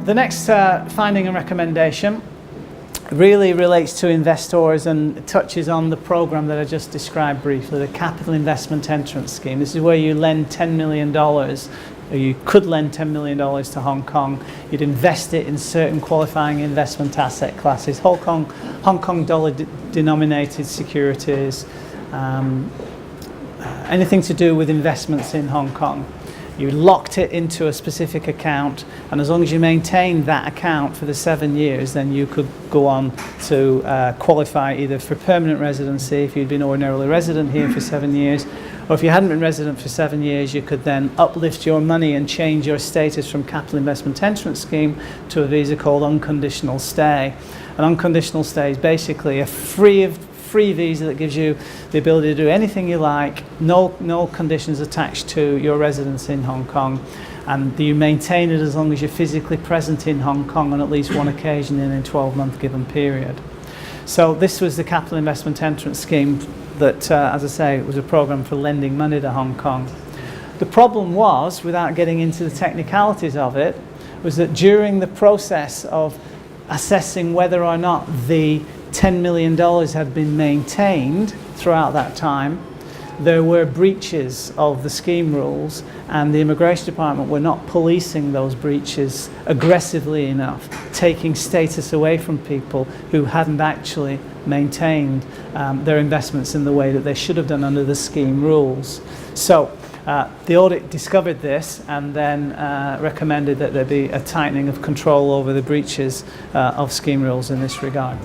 The next finding and recommendation really relates to investors and touches on the program that I just described briefly, the Capital Investment Entarnt Scheme. This is where you lend $10 million, or you could lend $10 million to Hong Kong. You'd invest it in certain qualifying investment asset classes, Hong Kong dollar denominated securities, anything to do with investments in Hong Kong. You locked it into a specific account, and as long as you maintained that account for the 7 years, then you could go on to qualify either for permanent residency if you'd been ordinarily resident here for 7 years, or if you hadn't been resident for 7 years, you could then uplift your money and change your status from Capital Investment Entarnt Scheme to a visa called unconditional stay. An unconditional stay is basically a free visa that gives you the ability to do anything you like, no conditions attached to your residence in Hong Kong, and you maintain it as long as you're physically present in Hong Kong on at least one occasion in a 12-month given period. So this was the Capital Investment Entarnt Scheme that, as I say, was a program for lending money to Hong Kong. The problem was, without getting into the technicalities of it, was that during the process of assessing whether or not the $10 million had been maintained throughout that time, there were breaches of the scheme rules, and the Immigration Department were not policing those breaches aggressively enough, taking status away from people who hadn't actually maintained their investments in the way that they should have done under the scheme rules. So the audit discovered this and then recommended that there be a tightening of control over the breaches of scheme rules in this regard.